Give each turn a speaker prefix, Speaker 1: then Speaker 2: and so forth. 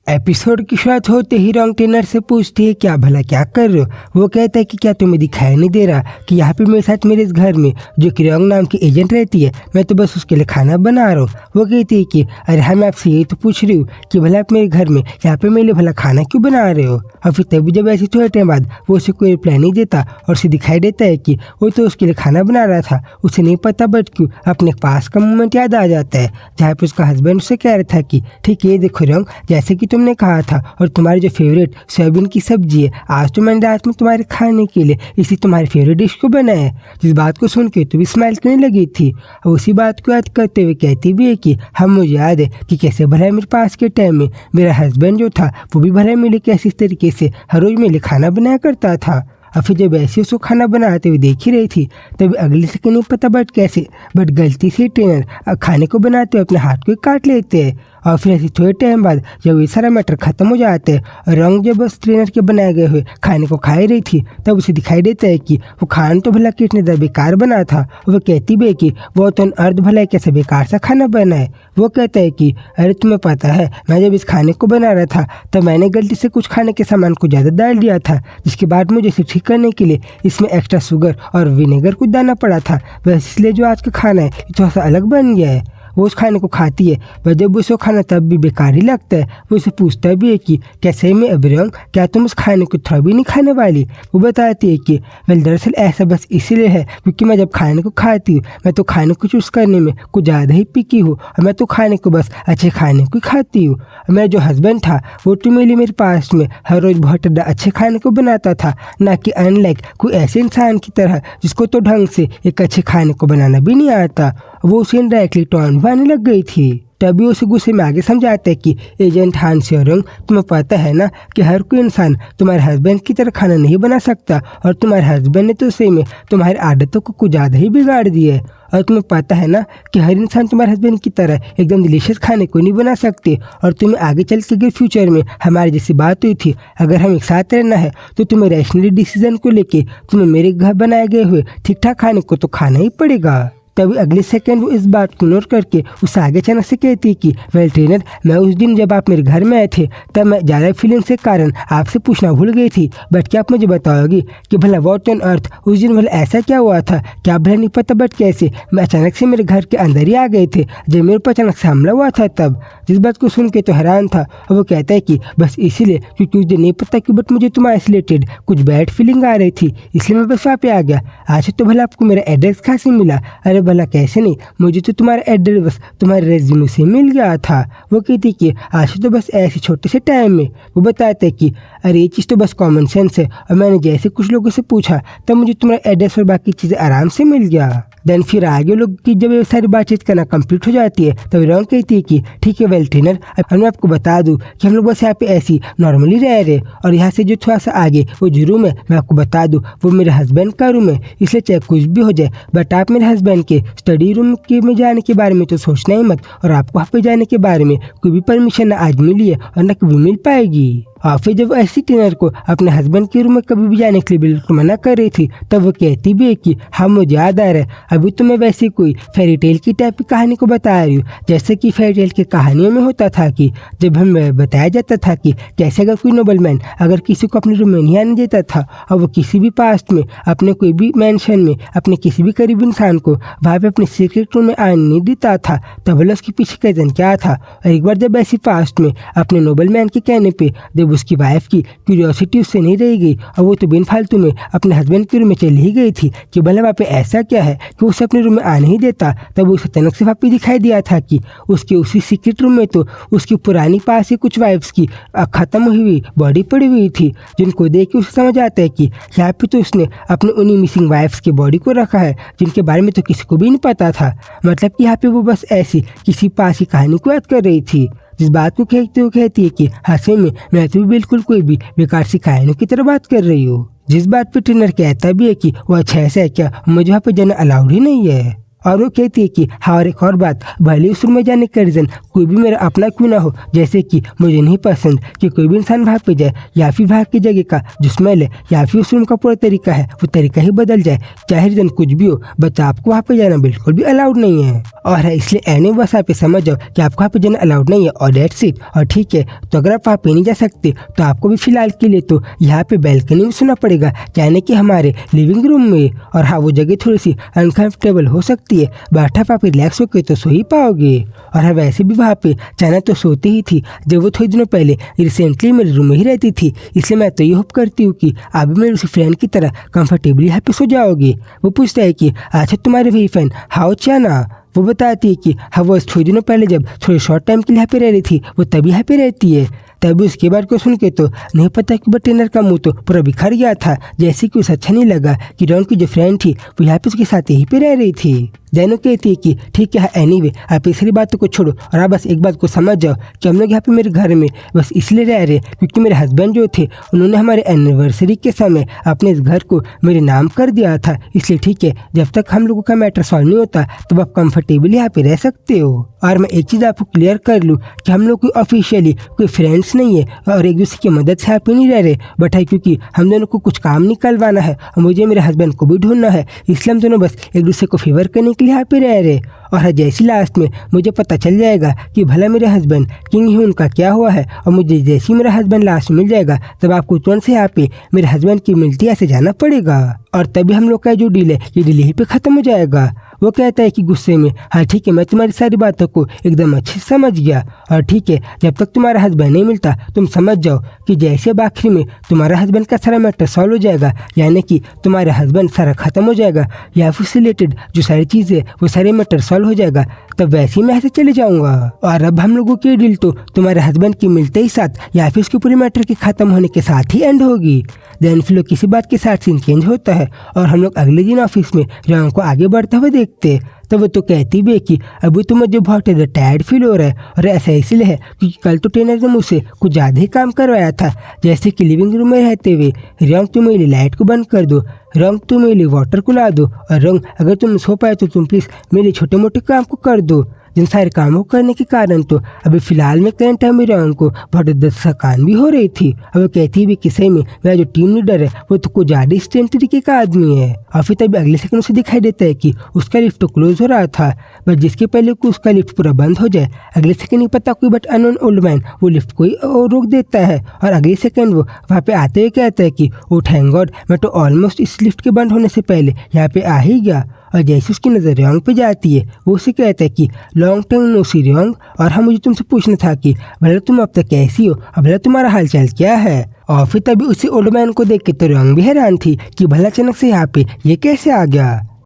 Speaker 1: Episode की शुरुआत होते ही रॉन्ग ट्रेनर से पूछती है क्या भला क्या कर रहे हो। वो कहता है कि क्या तुम्हें दिखाई नहीं दे रहा कि यहाँ पे मेरे साथ मेरे इस घर में जो कि रॉन्ग नाम की एजेंट रहती है, मैं तो बस उसके लिए खाना बना रहा हूँ। वो कहती है कि अरे हाँ, मैं आपसे यही तो पूछ रही हूँ कि भला आप मेरे घर में यहाँ पे मेरे लिए भला खाना क्यों बना रहे हो। और फिर तभी जब ऐसे थोड़े टाइम बाद वो उसे कोई रिप्लाई नहीं देता और उसे दिखाई देता है कि वो तो उसके लिए खाना बना रहा था। उसे नहीं पता बट क्यों अपने पास का मोमेंट याद आ जाता है जहाँ पे उसका हस्बैंड उसे कह रहा था कि ठीक है देखो रॉन्ग, जैसे कि तुमने कहा था और तुम्हारी जो फेवरेट सोयाबीन की सब्जी है, आज तो मैंने रात में तुम्हारे खाने के लिए इसी तुम्हारी फेवरेट डिश को बनाया है। जिस बात को सुन के तो भी स्माइल करने लगी थी और उसी बात को याद करते हुए कहती भी है कि हम मुझे याद है कि कैसे भला मेरे पास के टाइम में मेरा हस्बैंड जो था वो भी भला मेरे लिए कैसे इस तरीके से हर रोज मेरे लिए खाना बनाया करता था। और फिर जब ऐसे उसको खाना बनाते हुए देख ही रही थी तभी अगले सेकंड नहीं पता बट गलती से ट्रेनर खाने को बनाते हुए अपने हाथ को काट लेते हैं। और फिर ऐसे थोड़े टाइम बाद जब ये सारा मैटर खत्म हो जाता है और रॉन्ग जब उस ट्रेनर के बनाए गए हुए खाने को खा रही थी तब उसे दिखाई देता है कि वो खाना तो भला कितने ज़्यादा बेकार बना था। वो कहती भी है कि वो तो अर्ध भला कैसे बेकार सा खाना बना है। वो कहता है कि अरे तुम्हें पता है मैं जब इस खाने को बना रहा था तब मैंने गलती से कुछ खाने के सामान को ज़्यादा डाल दिया था, जिसके बाद मुझे इसे ठीक करने के लिए इसमें एक्स्ट्रा शुगर और विनेगर कुछ डालना पड़ा था। बस इसलिए जो आज का खाना है ये थोड़ा सा अलग बन गया है। वो उस खाने को खाती है पर जब उसे खाना तब भी बेकार ही लगता है। वो उसे पूछता भी है कि क्या सही में अभिरंग, क्या तुम उस खाने को थोड़ा भी नहीं खाने वाली। वो बताती है कि वेल दरअसल ऐसा बस इसीलिए है क्योंकि मैं जब खाने को खाती हूँ मैं तो खाने को चूज़ करने में कुछ ज़्यादा ही पिकी हूँ और मैं तो खाने को बस अच्छे खाने को खाती हूँ। मेरा जो हस्बैंड था वो तो मेरे पास में हर रोज़ बहुत अच्छे खाने को बनाता था, ना कि अनलाइक कोई ऐसे इंसान की तरह जिसको तो ढंग से एक अच्छे खाने को बनाना भी नहीं आता। वो उसे डायरेक्टली टॉन्ट आने लग गई थी। तभी उसे गुस्से में आगे समझाते हैं कि एजेंट हान सेओरंग, तुम्हें पता है ना कि हर कोई इंसान तुम्हारे हस्बैंड की तरह खाना नहीं बना सकता और तुम्हारे हस्बैंड ने तो सही में तुम्हारी आदतों को कुछ ज़्यादा ही बिगाड़ दिया है। और तुम्हें पता है ना कि हर इंसान तुम्हारे हस्बैंड की तरह एकदम डिलीशियस खाने को नहीं बना सकते। और तुम्हें आगे चल के अगर फ्यूचर में हमारी जैसी बात हुई थी, अगर हम एक साथ रहना है तो तुम्हें रैशनली डिसीजन को लेके तुम्हें मेरे घर बनाए गए हुए ठीक ठाक खाने को तो खाना ही पड़ेगा। तभी अगले सेकंड वो इस बात को नोट करके उससे आगे अचानक से कहती कि वेल ट्रेनर, मैं उस दिन जब आप मेरे घर में आए थे तब मैं ज़्यादा फीलिंग के कारण आपसे पूछना भूल गई थी, बट क्या आप मुझे बताओगी कि भला व्हाट ऑन अर्थ उस दिन भला ऐसा क्या हुआ था। क्या भला नहीं पता बट कैसे मैं अचानक से मेरे घर के अंदर ही आ गए थे जब मेरे ऊपर अचानक से हमला हुआ था तब। जिस बात को सुन के तो हैरान था और वो कहता है कि बस इसीलिए क्योंकि उस दिन नहीं पता कि बट मुझे तुम्हारे रिलेटेड कुछ बैड फीलिंग आ रही थी, इसलिए मैं बस वहाँ पे आ गया। आज तो भला आपको मेरा एड्रेस कहाँ से मिला। अरे भला कैसे नहीं, मुझे तो तुम्हारा एड्रेस बस तुम्हारे रेज्यूमे से मिल गया था। वो कहती कि आज तो बस ऐसे छोटे से टाइम में। वो बताते हैं कि अरे ये चीज़ तो बस कॉमन सेंस है और मैंने जैसे कुछ लोगों से पूछा तब मुझे तुम्हारा एड्रेस और बाकी चीज़ें आराम से मिल गया। देन फिर आगे लोग की जब ये सारी बातचीत करना कंप्लीट हो जाती है तब रॉन्ग कहती है कि ठीक है वेल ट्रेनर, अब मैं आपको बता दूं कि हम लोग बस यहाँ पे ऐसी नॉर्मली रह रहे और यहाँ से जो थोड़ा सा आगे वो जो रूम है मैं आपको बता दूं वो मेरे हस्बैंड का रूम है, इसलिए चाहे कुछ भी हो जाए बट आप मेरे हस्बैंड के स्टडी रूम के में जाने के बारे में तो सोचना ही मत और आपको वहाँ पे जाने के बारे में कोई भी परमिशन ना आज मिली है और ना कभी मिल पाएगी। और फिर जब ऐसी ट्रेनर को अपने हस्बैंड के रूम में कभी भी जाने के लिए बिल्कुल मना कर रही थी तब वो कहती भी है कि हाँ मुझे याद आ रहा है, अभी तो मैं वैसे कोई फेरी टेल की टाइप की कहानी को बता रही हूँ। जैसे कि फेरी टेल की कहानियों में होता था कि जब हमें बताया जाता था कि कैसे अगर कोई नोबलमैन अगर किसी को अपने रूम में नहीं आने देता था और वो किसी भी पास्ट में अपने कोई भी मैंशन में अपने किसी भी करीबी इंसान को वहाँ पे अपने सीक्रेट रूम में आने नहीं देता था तब बोला उसके पीछे का रीजन क्या था। और एक बार जब ऐसी पास्ट में अपने नोबलमैन के कहने पर जब उसकी वाइफ की क्यूरियोसिटी उससे नहीं रह गई और वो तो बिन फालतू में अपने हस्बैंड के रूम में चली ही गई थी कि भला वहाँ पे ऐसा क्या है कि उसे अपने रूम में आने ही देता। तब उसे अचानक से वहाँ पे दिखाई दिया था कि उसके उसी सीक्रेट रूम में तो उसकी पुरानी पास ही कुछ वाइफ्स की ख़त्म हुई बॉडी पड़ी हुई थी, जिनको देख के उसे समझ आता है कि यहाँ पे तो उसने अपने उन्हीं मिसिंग वाइफ्स की बॉडी को रखा है जिनके बारे में तो किसी को भी नहीं पता था। मतलब कि यहाँ पे वो बस ऐसी किसी पास की कहानी को याद कर रही थी। जिस बात को कहते हुए कहती है कि हंसे में मैं तो बिल्कुल कोई भी बेकार सी कहानियों की तरह बात कर रही हूँ। जिस बात पे ट्रेनर कहता भी है कि वो अच्छा ऐसा है क्या, मुझे वहाँ पे जाना अलाउड ही नहीं है। और वो कहती है कि हाँ, और एक और बात, भले उस रूम में जाने का रीज़न कोई भी मेरा अपना क्यों ना हो, जैसे कि मुझे नहीं पसंद कि कोई भी इंसान भाग पे जाए, या फिर भाग की जगह का जो स्मेल है या फिर उस रूम का पूरा तरीका है वो तरीका ही बदल जाए, चाहे रीज़न कुछ भी हो, बस आपको वहाँ पे जाना बिल्कुल भी अलाउड नहीं है। और है इसलिए एनी बस आप समझ जाओ कि आपको वहाँ पे जाना अलाउड नहीं है, और डेट्स इट। और ठीक है, तो अगर आप वहाँ पे नहीं जा सकते तो आपको भी फिलहाल के लिए तो यहाँ पे बैल्कनी में सोना पड़ेगा, यानी कि हमारे लिविंग रूम में। और हाँ, वो जगह थोड़ी सी अनकंफर्टेबल हो सकती है, बट आप रिलैक्स होकर तो सो ही पाओगे। और हाँ, वैसे भी वहाँ पे चाइना तो सोती ही थी जब वो थोड़े दिनों पहले रिसेंटली मेरे रूम में ही रहती थी, इसलिए मैं तो ये होप करती हूँ कि आप भी मेरे उसी फ्रेंड की तरह कंफर्टेबली यहाँ पे सो जाओगे। वो पूछता है कि अच्छा तुम्हारे वही फ्रेंड हाउ चाइना? वो बताती है कि हाँ, वो थोड़े दिनों पहले जब थोड़े शॉर्ट टाइम के लिए यहाँ पे रह रही थी वो तभी यहाँ पे रहती है। तभी उसके बाद को सुन के तो नहीं पता कि बटेनर का मुंह तो पूरा बिखर गया था, जैसे कि उसे अच्छा नहीं लगा कि रॉन की जो फ्रेंड थी वो यहाँ पे उसके साथ यहीं पे रह रही थी। जैनो कहती है कि ठीक है, एनीवे आप तीसरी बातों को छोड़ो और आप बस एक बात को समझ जाओ कि हम लोग यहाँ पे मेरे घर में बस इसलिए रह रहे क्योंकि मेरे हस्बैंड जो थे उन्होंने हमारे एनिवर्सरी के समय अपने इस घर को मेरे नाम कर दिया था, इसलिए ठीक है, जब तक हम लोगों का मैटर सॉल्व नहीं होता तब आप कंफर्टेबली यहाँ पे रह सकते हो। और मैं एक चीज़ आपको क्लियर कर लूँ कि हम लोग कोई ऑफिशियली कोई फ्रेंड्स नहीं है और एक दूसरे की मदद से यहाँ पे नहीं रह रहे, बट है क्योंकि हम दोनों को कुछ काम निकलवाना है और मुझे मेरे हस्बैंड को भी ढूंढना है, इसलिए हम दोनों बस एक दूसरे को फेवर करने के लिए यहाँ पे रह रहे। और जैसी लास्ट में मुझे पता चल जाएगा कि भला मेरे हस्बैंड किंग ही उनका क्या हुआ है, और मुझे जैसे ही मेरा हस्बैंड लास्ट मिल जाएगा तब आपको तुरंत से यहाँ पे मेरे हस्बैंड की मिलती ऐसे जाना पड़ेगा, और तभी हम लोग का जो डील है ये डील यहीं पे खत्म हो जाएगा। वो कहता है कि गुस्से में, हाँ ठीक है, मैं तुम्हारी सारी बातों को एकदम अच्छे से समझ गया, और ठीक है, जब तक तुम्हारा हस्बैंड नहीं मिलता तुम समझ जाओ कि जैसे अब आखिरी में तुम्हारा हस्बैंड का सारा मैटर सॉल्व हो जाएगा, यानी कि तुम्हारा हस्बैंड सारा खत्म हो जाएगा या फिर उससे रिलेटेड जो सारी चीज़ें वो सारे मैटर सॉल्व हो जाएगा, तब वैसे ही मैं ऐसे चले जाऊंगा। और अब हम लोगों की डील तो तुम्हारे हस्बैंड की मिलते ही साथ या फिर उसके पूरे मैटर के खत्म होने के साथ ही एंड होगी। देन फिर किसी बात के साथ सीन चेंज होता है और हम लोग अगले दिन ऑफिस में रॉन को आगे बढ़ते हुए देखते, तो वो तो कहती भी है कि अभी तो मुझे बहुत ज़्यादा टायर्ड फील हो रहा है, और ऐसा इसलिए है क्योंकि कल तो ट्रेनर ने मुझसे कुछ ज़्यादा ही काम करवाया था, जैसे कि लिविंग रूम में रहते हुए रॉन्ग तुम मेरी लाइट को बंद कर दो, रॉन्ग तुम मेरे वाटर को ला दो, और रॉन्ग अगर तुम सो पाए तो तुम प्लीज़ मेरे छोटे मोटे काम को कर दो। जिन सारे कामों करने के कारण तो अभी फिलहाल में करंट टाइम में रॉन्ग को बहुत ज़्यादा थकान भी हो रही थी। अब वो कहती भी कि सही में मेरा जो टीम लीडर है वो तो कुछ ज़्यादा स्ट्रेंथ तरीके का आदमी है, और फिर तभी अगले सेकंड उसे दिखाई देता है कि उसका लिफ्ट तो क्लोज हो रहा था, बट जिसके पहले को उसका लिफ्ट पूरा बंद हो जाए अगले सेकंड नहीं पता कोई बट अननोन ओल्ड मैन वो लिफ्ट को ही रोक देता है, और अगले सेकंड वो वहाँ पे आते हुए कहता है कि ओ थैंक गॉड, मैं तो ऑलमोस्ट इस लिफ्ट के बंद होने से पहले यहाँ पे आ ही गया। और जैसे उसकी नज़र रॉन्ग पे जाती है वो उसे कहता है कि लॉन्ग टाइम नो सी रॉन्ग, और हम मुझे तुमसे पूछना था कि भले तुम अब तक कैसी हो और भले तुम्हारा हालचाल क्या है। और फिर तभी उसी ओल्ड मैन को देख के तो रॉन्ग भी हैरान थी कि भला अचानक से यहाँ पे ये कैसे आ गया।